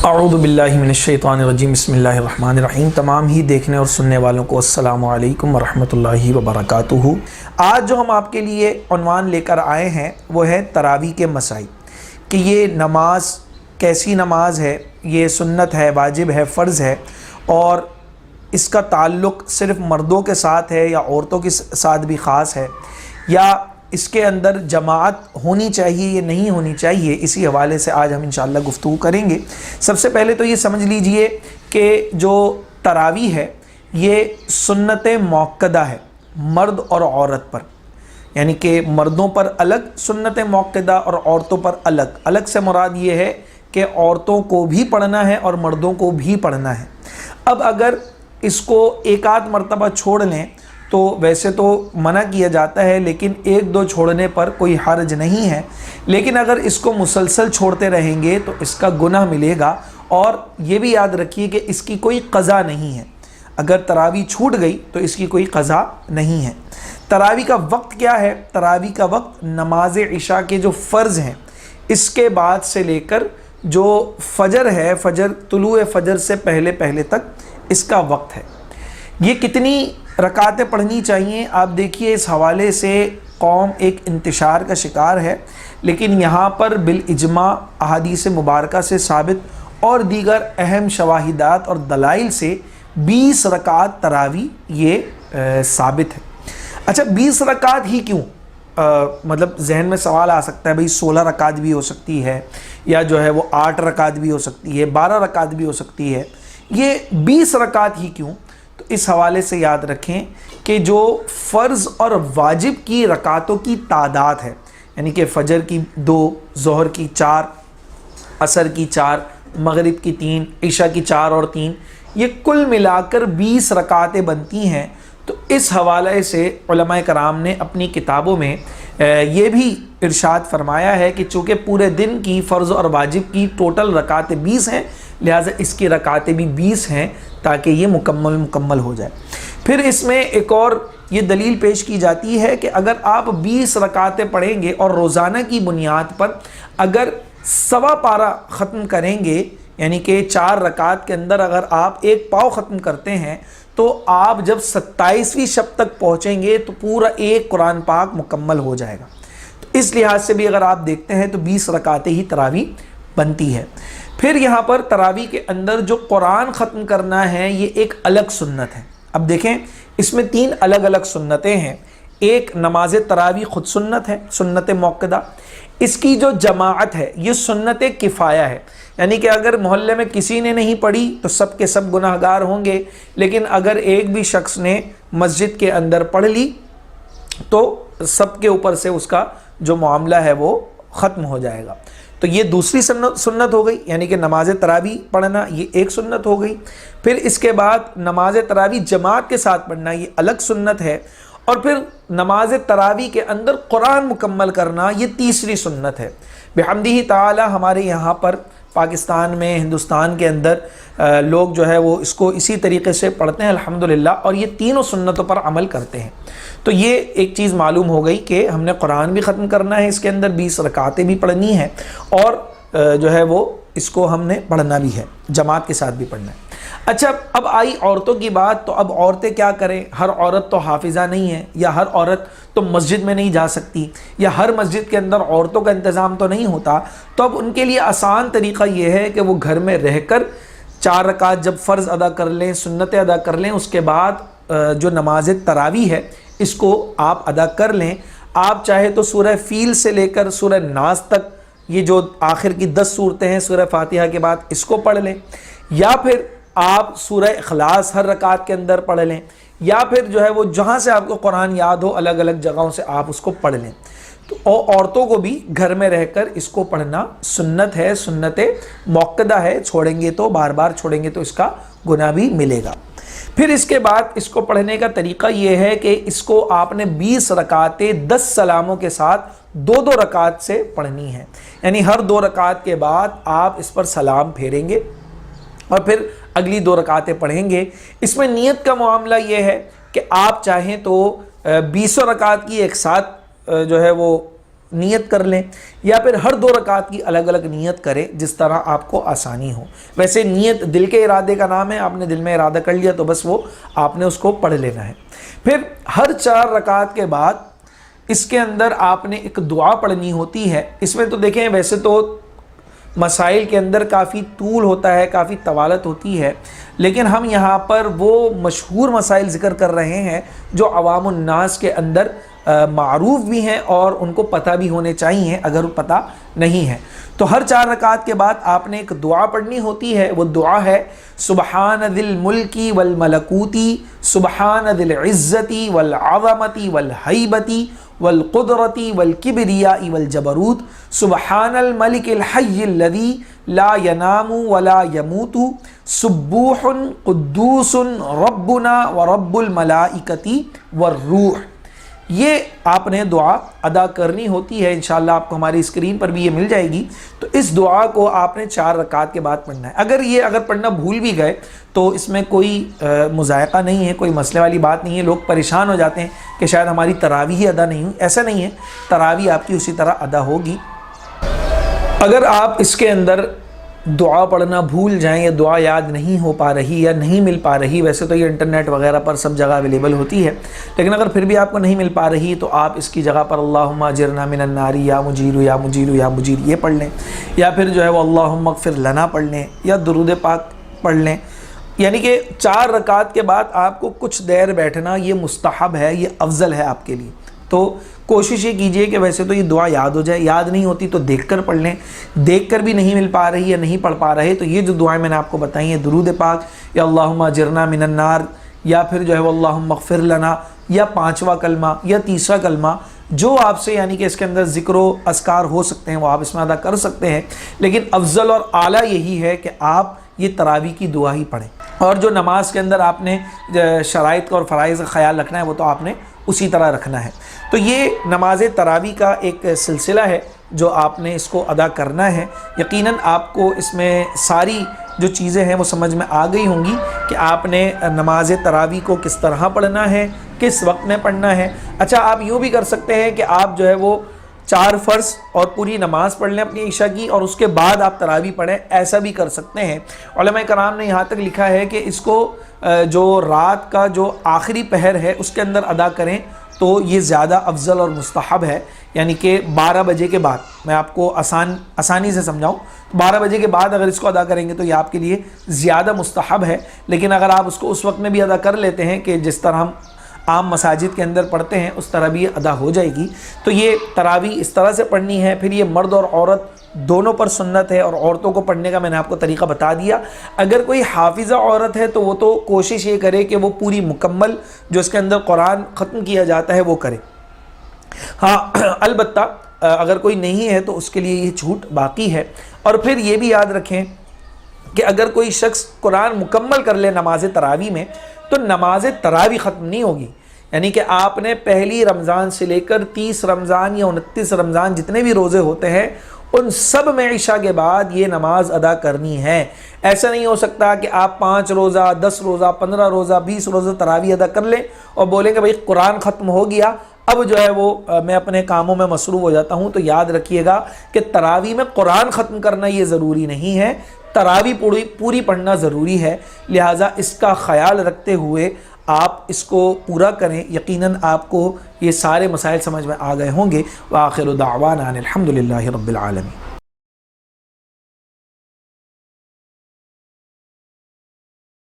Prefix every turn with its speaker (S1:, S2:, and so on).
S1: اعوذ باللہ من الشیطان الرجیم، بسم اللہ الرحمن الرحیم۔ تمام ہی دیکھنے اور سننے والوں کو السلام علیکم ورحمۃ اللہ وبرکاتہ۔ آج جو ہم آپ کے لیے عنوان لے کر آئے ہیں وہ ہے تراویح کے مسائل، کہ یہ نماز کیسی نماز ہے، یہ سنت ہے، واجب ہے، فرض ہے، اور اس کا تعلق صرف مردوں کے ساتھ ہے یا عورتوں کے ساتھ بھی خاص ہے، یا اس کے اندر جماعت ہونی چاہیے یا نہیں ہونی چاہیے۔ اسی حوالے سے آج ہم انشاءاللہ گفتگو کریں گے۔ سب سے پہلے تو یہ سمجھ لیجئے کہ جو تراویح ہے یہ سنت موقدہ ہے مرد اور عورت پر، یعنی کہ مردوں پر الگ سنت موقدہ اور عورتوں پر الگ۔ الگ سے مراد یہ ہے کہ عورتوں کو بھی پڑھنا ہے اور مردوں کو بھی پڑھنا ہے۔ اب اگر اس کو ایک آدھ مرتبہ چھوڑ لیں تو ویسے تو منع کیا جاتا ہے، لیکن ایک دو چھوڑنے پر کوئی حرج نہیں ہے، لیکن اگر اس کو مسلسل چھوڑتے رہیں گے تو اس کا گناہ ملے گا۔ اور یہ بھی یاد رکھیے کہ اس کی کوئی قضا نہیں ہے، اگر تراویح چھوٹ گئی تو اس کی کوئی قضا نہیں ہے۔ تراویح کا وقت کیا ہے؟ تراویح کا وقت نماز عشاء کے جو فرض ہیں اس کے بعد سے لے کر جو فجر ہے، طلوع فجر سے پہلے تک اس کا وقت ہے۔ یہ کتنی رکعتیں پڑھنی چاہیے؟ آپ دیکھیے اس حوالے سے قوم ایک انتشار کا شکار ہے، لیکن یہاں پر بالاجماع احادیث مبارکہ سے ثابت اور دیگر اہم شواہدات اور دلائل سے 20 رکعت تراویح یہ ثابت ہے۔ اچھا 20 رکعت ہی کیوں؟ مطلب ذہن میں سوال آ سکتا ہے بھئی 16 رکعت بھی ہو سکتی ہے، یا جو ہے وہ 8 رکعت بھی ہو سکتی ہے، 12 رکعت بھی ہو سکتی ہے، یہ 20 رکعت ہی کیوں؟ تو اس حوالے سے یاد رکھیں کہ جو فرض اور واجب کی رکعتوں کی تعداد ہے، یعنی کہ فجر کی 2، ظہر کی 4، عصر کی 4، مغرب کی 3، عشاء کی 4 اور 3، یہ کل ملا کر 20 رکعتیں بنتی ہیں۔ تو اس حوالے سے علماء کرام نے اپنی کتابوں میں یہ بھی ارشاد فرمایا ہے کہ چونکہ پورے دن کی فرض اور واجب کی ٹوٹل رکعتیں 20 ہیں، لہٰذا اس کی رکعتیں بھی 20 ہیں تاکہ یہ مکمل ہو جائے۔ پھر اس میں ایک اور یہ دلیل پیش کی جاتی ہے کہ اگر آپ 20 رکعتیں پڑھیں گے اور روزانہ کی بنیاد پر اگر سوا پارہ ختم کریں گے، یعنی کہ 4 رکعت کے اندر اگر آپ ایک پاؤ ختم کرتے ہیں تو آپ جب 27ویں شب تک پہنچیں گے تو پورا ایک قرآن پاک مکمل ہو جائے گا۔ تو اس لحاظ سے بھی اگر آپ دیکھتے ہیں تو 20 رکعتیں ہی تراویح بنتی ہے۔ پھر یہاں پر تراویح کے اندر جو قرآن ختم کرنا ہے یہ ایک الگ سنت ہے۔ اب دیکھیں اس میں 3 الگ سنتیں ہیں۔ ایک نماز تراویح خود سنت ہے، سنت موقدہ۔ اس کی جو جماعت ہے یہ سنت کفایہ ہے، یعنی کہ اگر محلے میں کسی نے نہیں پڑھی تو سب کے سب گناہگار ہوں گے، لیکن اگر ایک بھی شخص نے مسجد کے اندر پڑھ لی تو سب کے اوپر سے اس کا جو معاملہ ہے وہ ختم ہو جائے گا۔ تو یہ دوسری سنت ہو گئی، یعنی کہ نماز تراویح پڑھنا یہ ایک سنت ہو گئی۔ پھر اس کے بعد نماز تراویح جماعت کے ساتھ پڑھنا یہ الگ سنت ہے، اور پھر نماز تراویح کے اندر قرآن مکمل کرنا یہ تیسری سنت ہے۔ بحمدہ تعالی ہمارے یہاں پر پاکستان میں، ہندوستان کے اندر لوگ جو ہے وہ اس کو اسی طریقے سے پڑھتے ہیں الحمدللہ، اور یہ تینوں سنتوں پر عمل کرتے ہیں۔ تو یہ ایک چیز معلوم ہو گئی کہ ہم نے قرآن بھی ختم کرنا ہے، اس کے اندر 20 رکعتیں بھی پڑھنی ہیں، اور جو ہے وہ اس کو ہم نے پڑھنا بھی ہے، جماعت کے ساتھ بھی پڑھنا ہے۔ اچھا اب آئی عورتوں کی بات، تو اب عورتیں کیا کریں؟ ہر عورت تو حافظہ نہیں ہے، یا ہر عورت تو مسجد میں نہیں جا سکتی، یا ہر مسجد کے اندر عورتوں کا انتظام تو نہیں ہوتا۔ تو اب ان کے لیے آسان طریقہ یہ ہے کہ وہ گھر میں رہ کر 4 رکعت جب فرض ادا کر لیں، سنتیں ادا کر لیں، اس کے بعد جو نماز تراویح ہے اس کو آپ ادا کر لیں۔ آپ چاہے تو سورہ فیل سے لے کر سورہ ناس تک، یہ جو آخر کی 10 صورتیں ہیں سورہ فاتحہ کے بعد، اس کو پڑھ لیں، یا پھر آپ سورہ اخلاص ہر رکعت کے اندر پڑھ لیں، یا پھر جو ہے وہ جہاں سے آپ کو قرآن یاد ہو الگ الگ جگہوں سے آپ اس کو پڑھ لیں۔ تو عورتوں کو بھی گھر میں رہ کر اس کو پڑھنا سنت ہے، سنت موقدہ ہے، چھوڑیں گے تو بار بار چھوڑیں گے تو اس کا گناہ بھی ملے گا۔ پھر اس کے بعد اس کو پڑھنے کا طریقہ یہ ہے کہ اس کو آپ نے 20 رکعتیں 10 سلاموں کے ساتھ 2 رکعت سے پڑھنی ہے، یعنی ہر 2 رکعت کے بعد آپ اس پر سلام پھیریں گے اور پھر اگلی 2 رکعتیں پڑھیں گے۔ اس میں نیت کا معاملہ یہ ہے کہ آپ چاہیں تو 20 رکعت کی ایک ساتھ جو ہے وہ نیت کر لیں یا پھر ہر 2 رکعت کی الگ الگ نیت کریں جس طرح آپ کو آسانی ہو۔ ویسے نیت دل کے ارادے کا نام ہے، آپ نے دل میں ارادہ کر لیا تو بس وہ آپ نے اس کو پڑھ لینا ہے۔ پھر ہر 4 رکعت کے بعد اس کے اندر آپ نے ایک دعا پڑھنی ہوتی ہے۔ اس میں تو دیکھیں ویسے تو مسائل کے اندر کافی طول ہوتا ہے، کافی طوالت ہوتی ہے، لیکن ہم یہاں پر وہ مشہور مسائل ذکر کر رہے ہیں جو عوام الناس کے اندر معروف بھی ہیں اور ان کو پتہ بھی ہونے چاہیے اگر پتہ نہیں ہے۔ تو ہر 4 رکعت کے بعد آپ نے ایک دعا پڑھنی ہوتی ہے، وہ دعا ہے سبحان ذی الملکی والملکوتی سبحان ذی العزتی والعظمتی والہیبتی والقدرتی والکبریاء والجبروت سبحان الملک الحی الذی لا ینام ولا یموت سبوح قدوس ربنا ورب الملائکۃ والروح۔ یہ آپ نے دعا ادا کرنی ہوتی ہے، انشاءاللہ آپ کو ہماری اسکرین پر بھی یہ مل جائے گی۔ تو اس دعا کو آپ نے 4 رکعت کے بعد پڑھنا ہے۔ اگر پڑھنا بھول بھی گئے تو اس میں کوئی مضائقہ نہیں ہے، کوئی مسئلے والی بات نہیں ہے۔ لوگ پریشان ہو جاتے ہیں کہ شاید ہماری تراویح ہی ادا نہیں ہوئی، ایسا نہیں ہے، تراویح آپ کی اسی طرح ادا ہوگی۔ اگر آپ اس کے اندر دعا پڑھنا بھول جائیں یا دعا یاد نہیں ہو پا رہی یا نہیں مل پا رہی، ویسے تو یہ انٹرنیٹ وغیرہ پر سب جگہ اویلیبل ہوتی ہے، لیکن اگر پھر بھی آپ کو نہیں مل پا رہی تو آپ اس کی جگہ پر اللہم اجرنا من النار یا مجیر یا مجیر یا مجیر یہ پڑھ لیں، یا پھر جو ہے وہ اللہم اغفر لنا پڑھ لیں یا درود پاک پڑھ لیں۔ یعنی کہ 4 رکعت کے بعد آپ کو کچھ دیر بیٹھنا یہ مستحب ہے، یہ افضل ہے آپ کے لیے۔ تو کوشش یہ کیجئے کہ ویسے تو یہ دعا یاد ہو جائے، یاد نہیں ہوتی تو دیکھ کر پڑھ لیں، دیکھ کر بھی نہیں مل پا رہی یا نہیں پڑھ پا رہے تو یہ جو دعائیں میں نے آپ کو بتائی ہیں درود پاک یا اللہم اجرنا من النار یا پھر جو ہے وہ اللہم اغفر لنا یا 5واں کلمہ یا 3را کلمہ جو آپ سے یعنی کہ اس کے اندر ذکر و اذکار ہو سکتے ہیں وہ آپ اس میں ادا کر سکتے ہیں، لیکن افضل اور اعلیٰ یہی ہے کہ آپ یہ تراویح کی دعا ہی پڑھیں۔ اور جو نماز کے اندر آپ نے شرائط کا اور فرائض کا خیال رکھنا ہے وہ تو آپ نے اسی طرح رکھنا ہے۔ تو یہ نماز تراویح کا ایک سلسلہ ہے جو آپ نے اس کو ادا کرنا ہے۔ یقیناً آپ کو اس میں ساری جو چیزیں ہیں وہ سمجھ میں آ گئی ہوں گی کہ آپ نے نماز تراویح کو کس طرح پڑھنا ہے، کس وقت میں پڑھنا ہے۔ اچھا آپ یوں بھی کر سکتے ہیں کہ آپ جو ہے وہ 4 فرض اور پوری نماز پڑھ لیں اپنی عشاء کی اور اس کے بعد آپ تراویح پڑھیں، ایسا بھی کر سکتے ہیں۔ علماء کرام نے یہاں تک لکھا ہے کہ اس کو جو رات کا جو آخری پہر ہے اس کے اندر ادا کریں تو یہ زیادہ افضل اور مستحب ہے، یعنی کہ 12 بجے کے بعد، میں آپ کو آسانی سے سمجھاؤں، 12 بجے کے بعد اگر اس کو ادا کریں گے تو یہ آپ کے لیے زیادہ مستحب ہے۔ لیکن اگر آپ اس کو اس وقت میں بھی ادا کر لیتے ہیں کہ جس طرح ہم عام مساجد کے اندر پڑھتے ہیں اس طرح بھی یہ ادا ہو جائے گی۔ تو یہ تراویح اس طرح سے پڑھنی ہے۔ پھر یہ مرد اور عورت دونوں پر سنت ہے، اور عورتوں کو پڑھنے کا میں نے آپ کو طریقہ بتا دیا۔ اگر کوئی حافظہ عورت ہے تو وہ تو کوشش یہ کرے کہ وہ پوری مکمل جو اس کے اندر قرآن ختم کیا جاتا ہے وہ کرے۔ ہاں البتہ اگر کوئی نہیں ہے تو اس کے لیے یہ چھوٹ باقی ہے۔ اور پھر یہ بھی یاد رکھیں کہ اگر کوئی شخص قرآن مکمل کر لے نماز تراویح میں تو نماز تراویح ختم نہیں ہوگی، یعنی کہ آپ نے پہلی رمضان سے لے کر 30 رمضان یا 29 رمضان جتنے بھی روزے ہوتے ہیں ان سب میں عشاء کے بعد یہ نماز ادا کرنی ہے۔ ایسا نہیں ہو سکتا کہ آپ 5 روزہ 10 روزہ 15 روزہ 20 روزہ تراویح ادا کر لیں اور بولیں کہ بھائی قرآن ختم ہو گیا اب جو ہے وہ میں اپنے کاموں میں مصروف ہو جاتا ہوں۔ تو یاد رکھیے گا کہ تراویح میں قرآن ختم کرنا یہ ضروری نہیں ہے، تراویح پوری پڑھنا ضروری ہے، لہٰذا اس کا خیال رکھتے ہوئے آپ اس کو پورا کریں۔ یقیناً آپ کو یہ سارے مسائل سمجھ میں آ گئے ہوں گے۔ وآخر دعوانا ان الحمد للہ رب العالمین۔